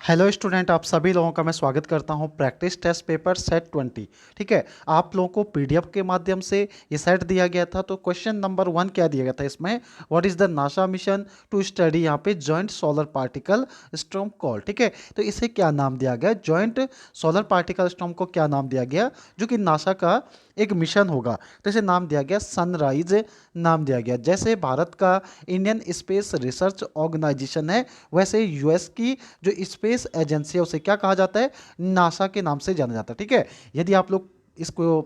Hello student, आप सभी लोगों का मैं स्वागत करता हूं प्रैक्टिस टेस्ट पेपर सेट 20। ठीक है, आप लोगों को पीडीएफ के माध्यम से ये सेट दिया गया था। तो क्वेश्चन नंबर 1 क्या दिया गया था इसमें, what is the NASA mission to study यहाँ पे joint solar particle storm call. ठीक है, तो इसे क्या नाम दिया गया, जॉइंट सोलर पार्टिकल स्टॉर्म को क्या नाम दिया गया, जो कि नासा का एक मिशन होगा। तो इसे नाम दिया गया सनराइज नाम दिया गया। जैसे भारत का इंडियन स्पेस रिसर्च ऑर्गेनाइजेशन है, वैसे यूएस की जो स्पेस एजेंसी है उसे क्या कहा जाता है, नासा के नाम से जाना जाता है। ठीक है, यदि आप लोग इसको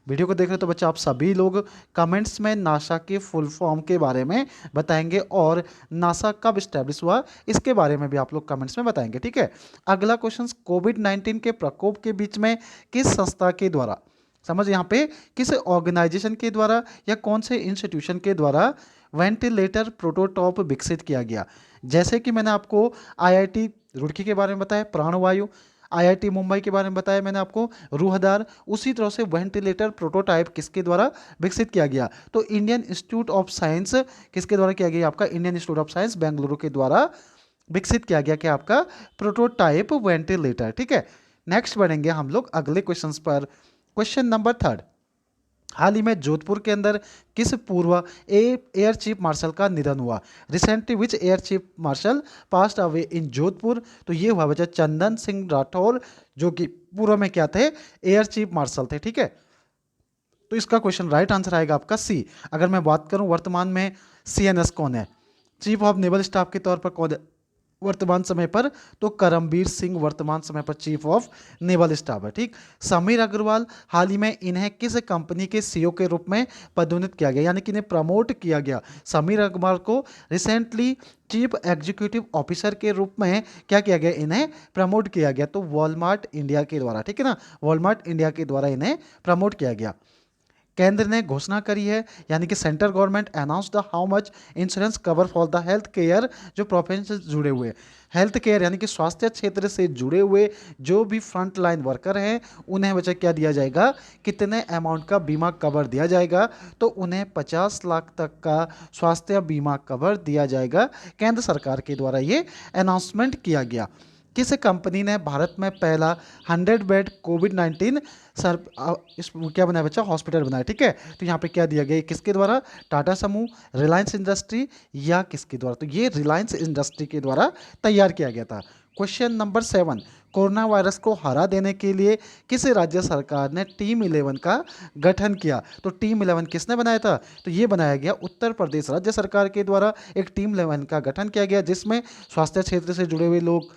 वीडियो को देख रहे हो तो बच्चा आप सभी लोग कमेंट्स में नासा के फुल फॉर्म के बारे में बताएंगे और नासा कब स्टैब्लिश हुआ इसके बारे में भी आप लोग कमेंट्स में बताएंगे। ठीक है, अगला क्वेश्चन, कोविड-19 के प्रकोप के बीच में किस संस्था के द्वारा, समझ यहाँ पे किस ऑर्गेनाइजेशन के द्वारा या कौन से इंस्टीट्यूशन के द्वारा वेंटिलेटर प्रोटोटाइप विकसित किया गया। जैसे कि मैंने आपको आईआईटी रुड़की के बारे में बताया प्राणवायु, आईआईटी मुंबई के बारे में बताया मैंने आपको रूहदार, उसी तरह से वेंटिलेटर प्रोटोटाइप किसके द्वारा विकसित किया गया, तो इंडियन इंस्टीट्यूट ऑफ साइंस किसके द्वारा किया गया, आपका Indian institute of science Bengaluru के द्वारा विकसित किया गया क्या, आपका प्रोटोटाइप वेंटिलेटर। ठीक है, नेक्स्ट बढ़ेंगे हम लोग अगले क्वेश्चंस पर। क्वेश्चन नंबर 3, हाल ही में जोधपुर के अंदर किस पूर्व एयर चीफ मार्शल का निधन हुआ। Recently which air chief marshal passed away in Jodhpur, तो ये हुआ बच्चा चंदन सिंह राठौर, जो कि पूर्व में क्या थे, एयर चीफ मार्शल थे। ठीक है, तो इसका क्वेश्चन राइट आंसर आएगा आपका सी। अगर मैं बात करूं वर्तमान में सीएनएस कौन है, चीफ ऑफ नेवल स्टाफ के तौर पर कौन है वर्तमान समय पर, तो करमबीर सिंह वर्तमान समय पर चीफ ऑफ नेवल स्टाफ है। ठीक, समीर अग्रवाल, हाल ही में इन्हें किस कंपनी के सीईओ के रूप में पदोन्नत किया गया, यानी कि इन्हें प्रमोट किया गया। समीर अग्रवाल को रिसेंटली चीफ एग्जीक्यूटिव ऑफिसर के रूप में क्या किया गया, इन्हें प्रमोट किया गया, तो वॉलमार्ट इंडिया के द्वारा। ठीक है ना, वॉलमार्ट इंडिया के द्वारा इन्हें प्रमोट किया गया। केंद्र ने घोषणा करी है, यानी कि central government announce the how much insurance cover for the health care, जो प्रोफेशन से जुड़े हुए हेल्थ केयर यानी कि स्वास्थ्य क्षेत्र से जुड़े हुए जो भी फ्रंट लाइन वर्कर हैं उन्हें बचा क्या दिया जाएगा, कितने अमाउंट का बीमा कवर दिया जाएगा, तो उन्हें 50 लाख तक का स्वास्थ्य बीमा कवर दिया जाएगा। केंद्र सरकार के द्वारा ये अनाउंसमेंट किया गया। किस कंपनी ने भारत में पहला 100 बेड कोविड-19 सर इस क्या बनाया बच्चा, हॉस्पिटल बनाया। ठीक है, तो यहाँ पे क्या दिया गया, किसके द्वारा, टाटा समूह, रिलायंस इंडस्ट्री या किसके द्वारा, तो ये रिलायंस इंडस्ट्री के द्वारा तैयार किया गया था। क्वेश्चन नंबर 7, कोरोना वायरस को हरा देने के लिए किस राज्य सरकार ने टीम 11 का गठन किया, तो टीम 11 किसने बनाया था, तो ये बनाया गया उत्तर प्रदेश राज्य सरकार के द्वारा। एक टीम 11 का गठन किया गया जिसमें स्वास्थ्य क्षेत्र से जुड़े हुए लोग,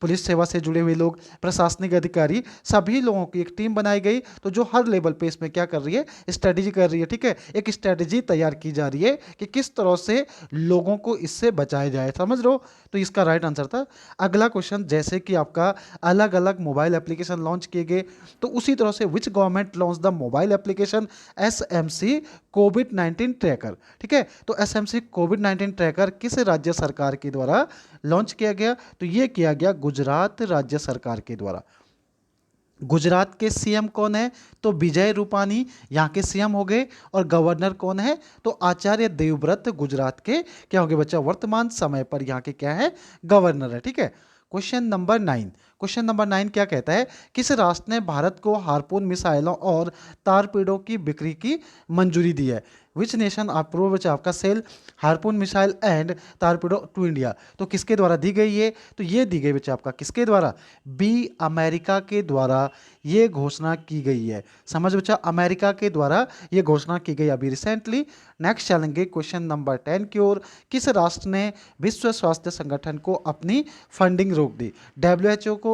पुलिस सेवा से जुड़े हुए लोग, प्रशासनिक अधिकारी, सभी लोगों की एक टीम बनाई गई, तो जो हर लेवल पे इसमें क्या कर रही है, स्ट्रेटजी कर रही है। ठीक है, एक स्ट्रेटजी तैयार की जा रही है कि किस तरह से लोगों को इससे बचाया जाए, समझ लो, तो इसका राइट आंसर था। अगला क्वेश्चन, जैसे कि आपका अलग अलग मोबाइल एप्लीकेशन लॉन्च किए गए, तो उसी तरह से which government launch the mobile application SMC covid tracker. ठीक है, तो एसएमसी कोविड-19 ट्रैकर किस राज्य सरकार के द्वारा लॉन्च किया गया, तो ये किया गया गुजरात राज्य सरकार के द्वारा। गुजरात के सीएम कौन है, तो विजय रूपानी यहाँ के सीएम हो गए, और गवर्नर कौन है, तो आचार्य देवव्रत गुजरात के क्या हो गए बच्चा, वर्तमान समय पर यहाँ के क्या है, गवर्नर है। ठीक है, क्वेश्चन नंबर 9, क्वेश्चन नंबर 9 क्या कहता है, किस राष्ट्र ने भारत को हार्पून मिसाइलों और तारपीडों की बिक्री की मंजूरी दी है। विच नेशन अप्रूव बच्चा आपका sale harpoon missile and torpedo to India, तो किसके द्वारा दी गई है, तो ये दी गई बच्चा आपका किसके द्वारा, बी अमेरिका के द्वारा ये घोषणा की गई है। समझ बच्चा, अमेरिका के द्वारा ये घोषणा की गई अभी रिसेंटली। नेक्स्ट चलेंगे क्वेश्चन नंबर 10 की ओर, किस राष्ट्र ने विश्व स्वास्थ्य संगठन को अपनी फंडिंग रोक दी। डब्ल्यूएचओ को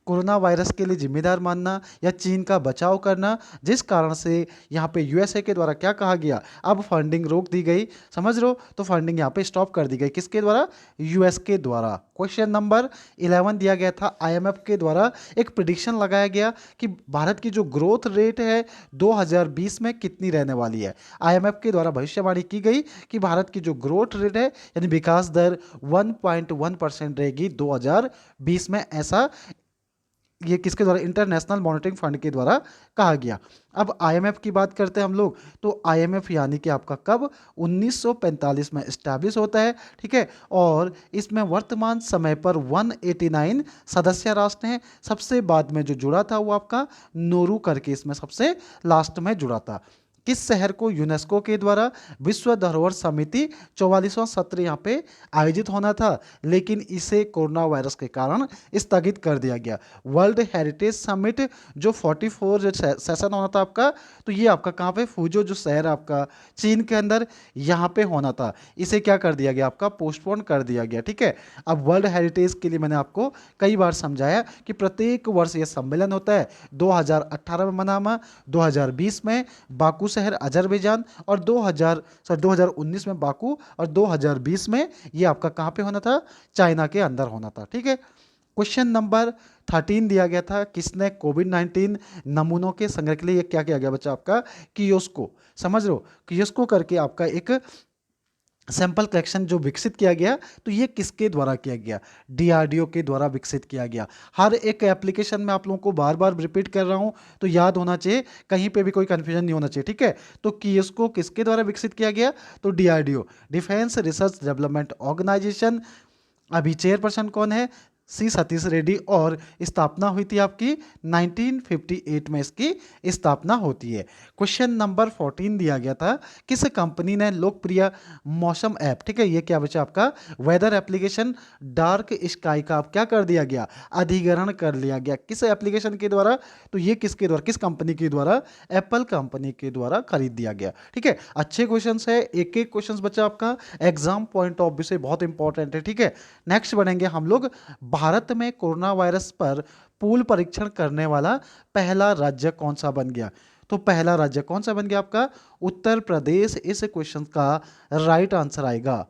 कोरोना वायरस के लिए जिम्मेदार मानना या चीन का बचाव करना, जिस कारण से यहाँ पे यूएसए के द्वारा क्या कहा गया, अब फंडिंग रोक दी गई, समझ लो, तो फंडिंग यहाँ पे स्टॉप कर दी गई, किसके द्वारा, यूएस के द्वारा। क्वेश्चन नंबर 11 दिया गया था, आईएमएफ के द्वारा एक प्रिडिक्शन लगाया गया कि भारत की जो ग्रोथ रेट है 2020 में कितनी रहने वाली है। आईएमएफ के द्वारा भविष्यवाणी की गई कि भारत की जो ग्रोथ रेट है यानी विकास दर 1.1% रहेगी 2020 में, ऐसा ये किसके द्वारा, इंटरनेशनल मॉनिटरिंग फंड के द्वारा कहा गया। अब आईएमएफ की बात करते हैं हम लोग, तो आईएमएफ यानी कि आपका कब 1945 में इस्टेब्लिश होता है, ठीक है। और इसमें वर्तमान समय पर 189 सदस्य राष्ट्र हैं। सबसे बाद में जो जुड़ा था वो आपका नोरू करके इसमें सबसे लास्ट में जुड़ा था। किस शहर को यूनेस्को के द्वारा विश्व धरोहर समिति 44वां सत्र यहाँ पे आयोजित होना था, लेकिन इसे कोरोना वायरस के कारण स्थगित कर दिया गया। वर्ल्ड हेरिटेज समिट जो 44 जो सेशन होना था आपका, तो ये आपका कहाँ पे, फुजो जो शहर है आपका चीन के अंदर, यहाँ पे होना था। इसे क्या कर दिया गया आपका, पोस्टपोन कर दिया गया, ठीक है। अब वर्ल्ड हेरिटेज के लिए मैंने आपको कई बार समझाया कि प्रत्येक वर्ष ये सम्मेलन होता है। 2018 में मनामा, 2020 में बाकू शहर अजरबैजान, और 2019 में बाकू, और 2020 में ये आपका कहाँ पे होना था, चाइना के अंदर होना था, ठीक है। क्वेश्चन नंबर 13 दिया गया था, किसने कोविड-19 नमूनों के संग्रह के लिए ये क्या किया गया बच्चा आपका, कियोस्को, समझ लो, कियोस्को करके आपका एक सैंपल कलेक्शन जो विकसित किया गया, तो ये किसके द्वारा किया गया, डीआरडीओ के द्वारा विकसित किया गया। हर एक एप्लीकेशन में आप लोगों को बार बार रिपीट कर रहा हूँ, तो याद होना चाहिए, कहीं पे भी कोई कंफ्यूजन नहीं होना चाहिए, ठीक है। तो किसको किसके द्वारा विकसित किया गया, तो DRDO, defence research development organisation. अभी चेयरपर्सन कौन है, सी सतीश रेड्डी, और स्थापना हुई थी आपकी 1958 में इसकी स्थापना होती है। क्वेश्चन नंबर 14 दिया गया था, किस कंपनी ने लोकप्रिय मौसम ऐप, ठीक है, ये क्या बचा आपका, वेदर एप्लीकेशन डार्क स्काई का क्या कर दिया गया, अधिग्रहण कर लिया गया, किस एप्लीकेशन के द्वारा, तो ये किसके द्वारा, किस कंपनी के द्वारा, एप्पल कंपनी के द्वारा खरीद दिया गया, ठीक है। अच्छे क्वेश्चन है, एक एक क्वेश्चन बचा आपका एग्जाम पॉइंट ऑफ व्यू से बहुत इंपॉर्टेंट है, ठीक है। नेक्स्ट बढ़ेंगे हम लोग, भारत में कोरोना वायरस पर पूल परीक्षण करने वाला पहला राज्य कौन सा बन गया, तो पहला राज्य कौन सा बन गया आपका, उत्तर प्रदेश। इस क्वेश्चन का राइट आंसर आएगा,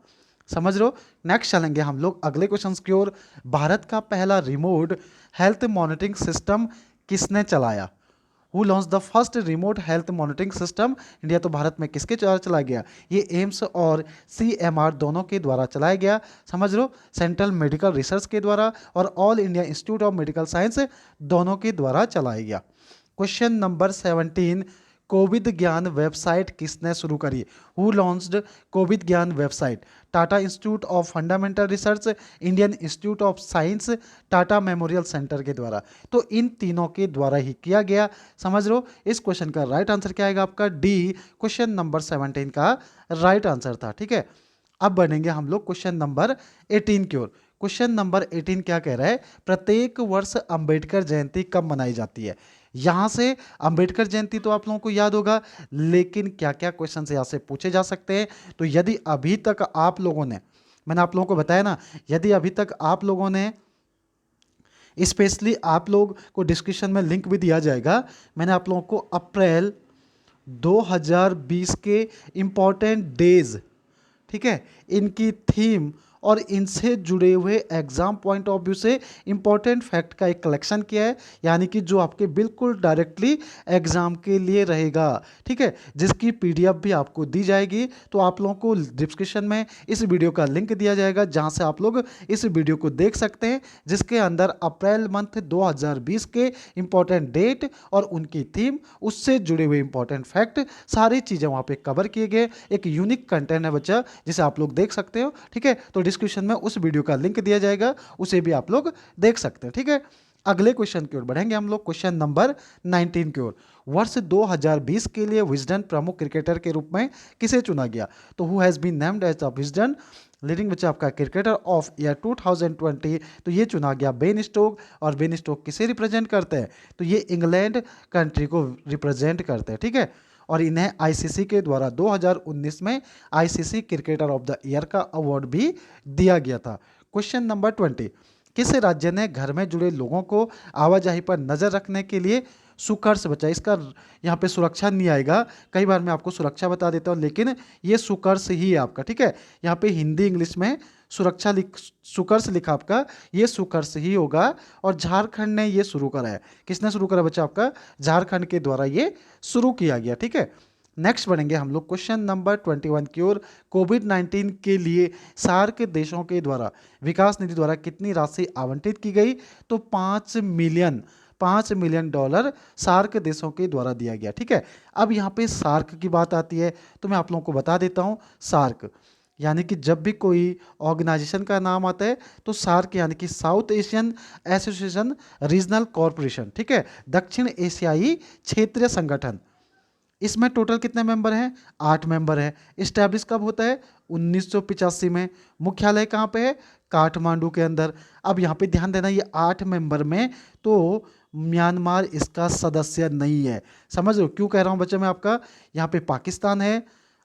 समझ लो। नेक्स्ट चलेंगे हम लोग अगले क्वेश्चन की ओर, भारत का पहला रिमोट हेल्थ मॉनिटरिंग सिस्टम किसने चलाया, who launch the first remote health monitoring system India, तो भारत में किसके द्वारा चलाया गया, ये एम्स और सीएमआर दोनों के द्वारा चलाया गया, समझ लो, सेंट्रल मेडिकल रिसर्च के द्वारा और all India institute of medical science दोनों के द्वारा चलाया गया। क्वेश्चन नंबर 17, कोविड ज्ञान वेबसाइट किसने शुरू करी, हु लॉन्च्ड कोविड ज्ञान website, Tata institute of fundamental research, Indian institute of science, Tata memorial centre के द्वारा, तो इन तीनों के द्वारा ही किया गया, समझ लो। इस क्वेश्चन का राइट आंसर क्या आएगा आपका, डी, क्वेश्चन नंबर 17 का राइट आंसर था, ठीक है। अब बढ़ेंगे हम लोग क्वेश्चन नंबर 18 की ओर। क्वेश्चन नंबर 18 क्या कह रहा है, प्रत्येक वर्ष अंबेडकर जयंती कब मनाई जाती है, यहाँ से अंबेडकर जयंती तो आप लोगों को याद होगा, लेकिन क्या क्या क्वेश्चन यहाँ से पूछे जा सकते हैं, तो यदि अभी तक आप लोगों ने, मैंने आप लोगों को बताया ना, यदि अभी तक आप लोगों ने, स्पेशली आप लोग को डिस्क्रिप्शन में लिंक भी दिया जाएगा, मैंने आप लोगों को अप्रैल 2020 के इम्पॉर्टेंट डेज, ठीक है, इनकी थीम और इनसे जुड़े हुए एग्जाम पॉइंट ऑफ व्यू से इंपॉर्टेंट फैक्ट का एक कलेक्शन किया है, यानी कि जो आपके बिल्कुल डायरेक्टली एग्जाम के लिए रहेगा, ठीक है, जिसकी पीडीएफ भी आपको दी जाएगी। तो आप लोगों को डिस्क्रिप्शन में इस वीडियो का लिंक दिया जाएगा, जहां से आप लोग इस वीडियो को देख सकते हैं, जिसके अंदर अप्रैल मंथ 2020 के इंपॉर्टेंट डेट और उनकी थीम, उससे जुड़े हुए इंपॉर्टेंट फैक्ट, सारी चीज़ें वहाँ पे कवर किए गए। एक यूनिक कंटेंट है बच्चा, जिसे आप लोग देख सकते हो, ठीक है। तो डिस्क्रिप्शन में उस वीडियो का लिंक दिया जाएगा, उसे भी आप लोग देख सकते हैं, ठीक है। अगले क्वेश्चन की ओर बढ़ेंगे हम लोग, क्वेश्चन नंबर 19 की ओर। वर्ष 2020 के लिए विजडन प्रमुख क्रिकेटर के रूप में किसे चुना गया, तो who has been named as the Wisden leading बच्चा आपका क्रिकेटर ऑफ ईयर 2020, तो ये चुना गया बेन स्टोक। और बेन स्टोक किसे रिप्रेजेंट करते हैं, तो ये इंग्लैंड कंट्री को रिप्रेजेंट करते हैं, ठीक है। और इन्हें आईसीसी के द्वारा 2019 में ICC cricketer of the year का अवार्ड भी दिया गया था। क्वेश्चन नंबर 20, किस राज्य ने घर में जुड़े लोगों को आवाजाही पर नज़र रखने के लिए सुकर्स बचा, इसका यहाँ पे सुरक्षा नहीं आएगा, कई बार मैं आपको सुरक्षा बता देता हूँ, लेकिन ये सुकर्स ही है आपका, ठीक है। यहाँ पे हिंदी इंग्लिश में सुकर्स लिखा आपका, ये सुकर्स ही होगा। और झारखंड ने ये शुरू करा है, किसने शुरू करा बच्चा आपका, झारखंड के द्वारा ये शुरू किया गया, ठीक है। नेक्स्ट बढ़ेंगे हम लोग क्वेश्चन नंबर 21 की ओर। कोविड-19 के लिए सार्क देशों के द्वारा विकास निधि द्वारा कितनी राशि आवंटित की गई? तो 5 मिलियन डॉलर सार्क देशों के द्वारा दिया गया। ठीक है, अब यहाँ पे सार्क की बात आती है तो मैं आप लोगों को बता देता हूँ। सार्क यानी कि जब भी कोई ऑर्गेनाइजेशन का नाम आता है तो सार्क यानी कि south Asian association regional corporation, ठीक है, दक्षिण एशियाई क्षेत्रीय संगठन। इसमें टोटल कितने मेंबर हैं? 8 मेंबर हैं। इस्टेब्लिश कब होता है? 1985 में। मुख्यालय कहाँ पे है? काठमांडू के अंदर। अब यहाँ पे ध्यान देना, ये 8 मेंबर में तो म्यांमार इसका सदस्य नहीं है। समझ रहे हो क्यों कह रहा हूँ बच्चे मैं आपका? यहाँ पे पाकिस्तान है,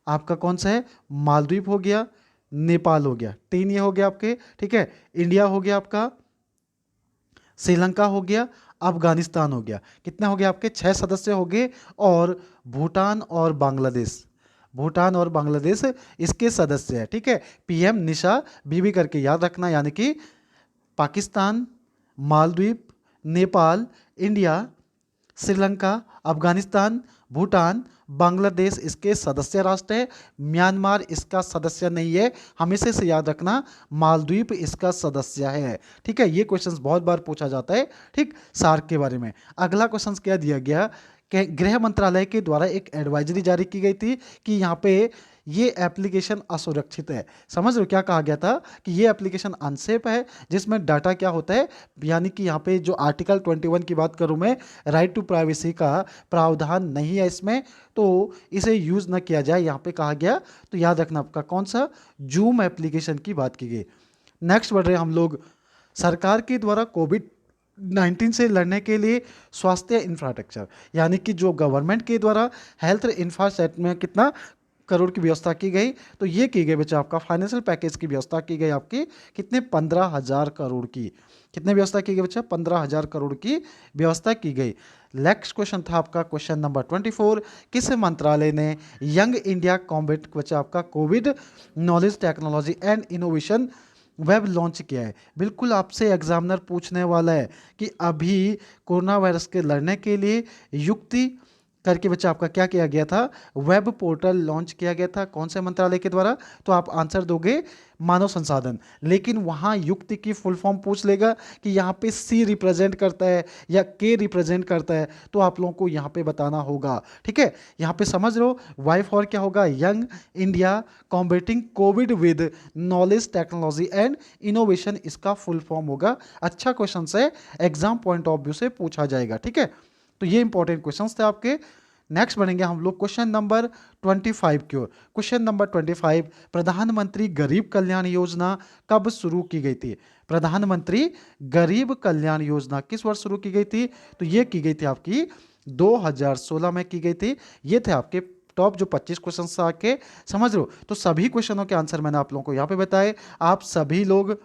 आपका कौन सा है? मालदीव हो गया, नेपाल हो गया, 3 ये हो गया आपके। ठीक है, इंडिया हो गया आपका, श्रीलंका हो गया, अफगानिस्तान हो गया। कितने हो गए आपके? 6 सदस्य हो गए। और भूटान और बांग्लादेश, भूटान और बांग्लादेश इसके सदस्य हैं। ठीक है, पीएम निशा बीबी करके याद रखना, यानी कि पाकिस्तान, मालदीव, नेपाल, इंडिया, श्रीलंका, अफगानिस्तान, भूटान, बांग्लादेश इसके सदस्य राष्ट्र है। म्यांमार इसका सदस्य नहीं है, हमेशा से याद रखना मालदीव इसका सदस्य है। ठीक है, ये क्वेश्चंस बहुत बार पूछा जाता है। ठीक, सार्क के बारे में अगला क्वेश्चन क्या दिया गया कि गृह मंत्रालय के द्वारा एक एडवाइजरी जारी की गई थी कि यहाँ पे ये एप्लीकेशन असुरक्षित है। समझ रहे हो क्या कहा गया था? कि ये एप्लीकेशन अनसेफ है, जिसमें डाटा क्या होता है, यानी कि यहाँ पे जो आर्टिकल 21 की बात करूँ मैं, राइट टू प्राइवेसी का प्रावधान नहीं है इसमें, तो इसे यूज़ ना किया जाए, यहाँ पे कहा गया। तो याद रखना आपका कौन सा? जूम एप्लीकेशन की बात की गई। नेक्स्ट बढ़ रहे हम लोग, सरकार के द्वारा कोविड-19 से लड़ने के लिए स्वास्थ्य इंफ्रास्ट्रक्चर, यानी कि जो गवर्नमेंट के द्वारा हेल्थ इंफ्रास्ट्रक्चर में कितना करोड़ की व्यवस्था की गई? तो ये की गई बच्चा आपका फाइनेंशियल पैकेज की व्यवस्था की गई आपकी कितने? 15,000 करोड़ की। कितने व्यवस्था की गई बच्चा? 15,000 करोड़ की व्यवस्था की गई। नेक्स्ट क्वेश्चन था आपका क्वेश्चन नंबर 24। किस मंत्रालय ने यंग इंडिया कॉम्बैट बच्चा आपका Covid knowledge technology and innovation web launch किया है? बिल्कुल आपसे एग्जामिनर पूछने वाला है कि अभी कोरोना वायरस के लड़ने के लिए युक्ति करके बच्चा आपका क्या किया गया था? वेब पोर्टल लॉन्च किया गया था। कौन से मंत्रालय के द्वारा? तो आप आंसर दोगे मानव संसाधन, लेकिन वहाँ युक्ति की फुल फॉर्म पूछ लेगा कि यहाँ पे सी रिप्रेजेंट करता है या के रिप्रेजेंट करता है, तो आप लोगों को यहाँ पे बताना होगा। ठीक है, यहाँ पे समझ लो वाई फॉर क्या होगा? Young India combating Covid with knowledge technology and innovation, इसका फुल फॉर्म होगा। अच्छा क्वेश्चन है, एग्जाम पॉइंट ऑफ व्यू से पूछा जाएगा। ठीक है, तो ये इंपॉर्टेंट क्वेश्चंस थे आपके। नेक्स्ट बढ़ेंगे हम लोग क्वेश्चन नंबर 25 की ओर। क्वेश्चन नंबर 25, प्रधानमंत्री गरीब कल्याण योजना कब शुरू की गई थी? प्रधानमंत्री गरीब कल्याण योजना किस वर्ष शुरू की गई थी? तो ये की गई थी आपकी 2016 में की गई थी। ये थे आपके टॉप जो 25 क्वेश्चन आके, समझ लो। तो सभी क्वेश्चनों के आंसर मैंने आप लोगों को यहाँ पे बताए। आप सभी लोग,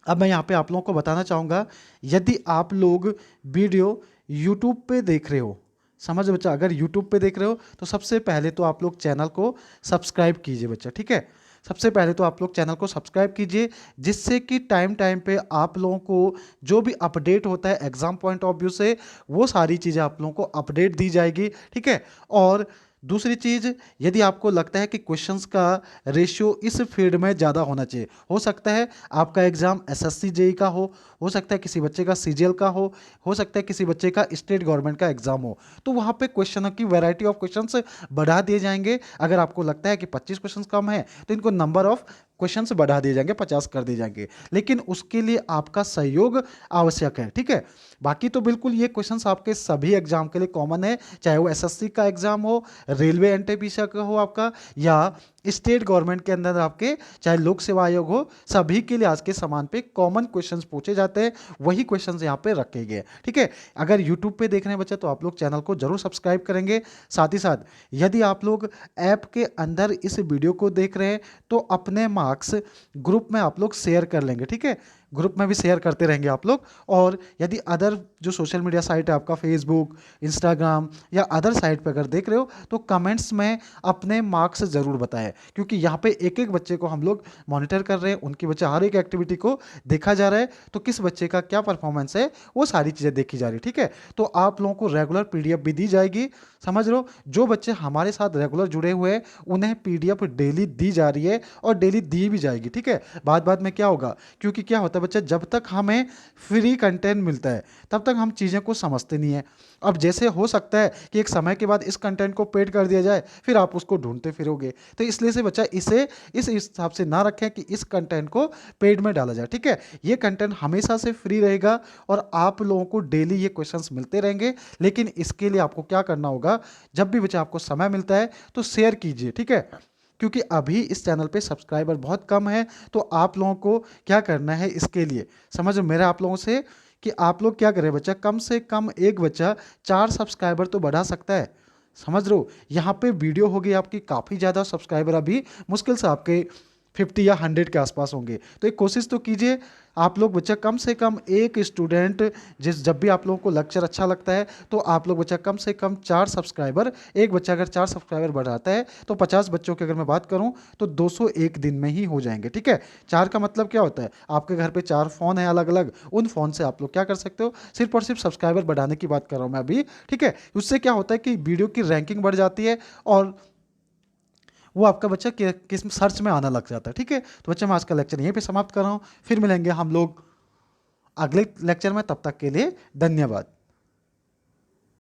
अब मैं यहाँ पे आप लोगों को बताना चाहूँगा, यदि आप लोग वीडियो यूट्यूब पे देख रहे हो, समझ बच्चा, अगर यूट्यूब पे देख रहे हो तो सबसे पहले तो आप लोग चैनल को सब्सक्राइब कीजिए बच्चा। ठीक है, सबसे पहले तो आप लोग चैनल को सब्सक्राइब कीजिए, जिससे कि टाइम टाइम पे आप लोगों को जो भी अपडेट होता है एग्जाम पॉइंट ऑफ व्यू से, वो सारी चीज़ें आप लोगों को अपडेट दी जाएगी। ठीक है, और दूसरी चीज़, यदि आपको लगता है कि क्वेश्चंस का रेशियो इस फील्ड में ज़्यादा होना चाहिए, हो सकता है आपका एग्ज़ाम एसएससी जेई का हो सकता है किसी बच्चे का सीजीएल का हो सकता है किसी बच्चे का स्टेट गवर्नमेंट का एग्ज़ाम हो, तो वहाँ पे क्वेश्चनों की वैरायटी ऑफ क्वेश्चंस बढ़ा दिए जाएंगे। अगर आपको लगता है कि 25 क्वेश्चंस कम है तो इनको नंबर ऑफ क्वेश्चंस बढ़ा दिए जाएंगे, 50 कर दिए जाएंगे, लेकिन उसके लिए आपका सहयोग आवश्यक है। ठीक है, बाकी तो बिल्कुल ये क्वेश्चंस आपके सभी एग्जाम के लिए कॉमन है, चाहे वो एसएससी का एग्जाम हो, रेलवे एनटीपीसी का हो आपका, या स्टेट गवर्नमेंट के अंदर आपके चाहे लोक सेवा आयोग हो, सभी के लिए आज के समान पे कॉमन क्वेश्चंस पूछे जाते हैं, वही क्वेश्चंस यहाँ पे रखे गए। ठीक है, अगर यूट्यूब पे देख रहे हैं बच्चे तो आप लोग चैनल को जरूर सब्सक्राइब करेंगे। साथ ही साथ यदि आप लोग ऐप के अंदर इस वीडियो को देख रहे हैं तो अपने मार्क्स ग्रुप में आप लोग शेयर कर लेंगे। ठीक है, ग्रुप में भी शेयर करते रहेंगे आप लोग। और यदि अदर जो सोशल मीडिया साइट है आपका फेसबुक, इंस्टाग्राम या अदर साइट पे अगर देख रहे हो तो कमेंट्स में अपने मार्क्स ज़रूर बताएं, क्योंकि यहाँ पे एक एक बच्चे को हम लोग मॉनिटर कर रहे हैं, उनकी बच्चे हर एक एक्टिविटी को देखा जा रहा है, तो किस बच्चे का क्या परफॉर्मेंस है वो सारी चीज़ें देखी जा रही है। ठीक है, तो आप लोगों को रेगुलर पीडीएफ भी दी जाएगी, समझ लो। जो बच्चे हमारे साथ रेगुलर जुड़े हुए हैं उन्हें पीडीएफ डेली दी जा रही है और डेली दी भी जाएगी। ठीक है, बाद बाद में क्या होगा, क्योंकि क्या होता है बच्चा, जब तक हमें फ्री कंटेंट मिलता है तब तक हम चीज़ें को समझते नहीं है। अब जैसे हो सकता है कि एक समय के बाद इस कंटेंट को पेड कर दिया जाए, फिर आप उसको ढूंढते फिरोगे, तो इसलिए से बच्चा इसे इस हिसाब से ना रखें कि इस कंटेंट को पेड में डाला जाए। ठीक है, ये कंटेंट हमेशा से फ्री रहेगा और आप लोगों को डेली ये क्वेश्चंस मिलते रहेंगे। लेकिन इसके लिए आपको क्या करना होगा, जब भी बच्चा आपको समय मिलता है तो शेयर कीजिए। ठीक है, क्योंकि अभी इस चैनल पे सब्सक्राइबर बहुत कम है, तो आप लोगों को क्या करना है इसके लिए, समझ मेरा आप लोगों से कि आप लोग क्या करें बच्चा, कम से कम एक बच्चा 4 सब्सक्राइबर तो बढ़ा सकता है, समझ रहे हो। यहाँ पे वीडियो होगी आपकी काफ़ी ज़्यादा, सब्सक्राइबर अभी मुश्किल से आपके 50 या 100 के आसपास होंगे, तो एक कोशिश तो कीजिए आप लोग बच्चा, कम से कम एक स्टूडेंट, जब भी आप लोगों को लेक्चर अच्छा लगता है तो आप लोग बच्चा कम से कम 4 सब्सक्राइबर, एक बच्चा अगर 4 सब्सक्राइबर बढ़ाता है तो 50 बच्चों की अगर मैं बात करूं तो 200 एक दिन में ही हो जाएंगे। ठीक है, 4 का मतलब क्या होता है, आपके घर पे 4 फ़ोन है अलग अलग, उन फ़ोन से आप लोग क्या कर सकते हो, सिर्फ और सिर्फ सब्सक्राइबर बढ़ाने की बात कर रहा हूँ मैं अभी। ठीक है, उससे क्या होता है कि वीडियो की रैंकिंग बढ़ जाती है और वो आपका बच्चा किस सर्च में आना लग जाता है। ठीक है, तो बच्चा मैं आज का लेक्चर यहीं पे समाप्त कर रहा हूँ, फिर मिलेंगे हम लोग अगले लेक्चर में, तब तक के लिए धन्यवाद।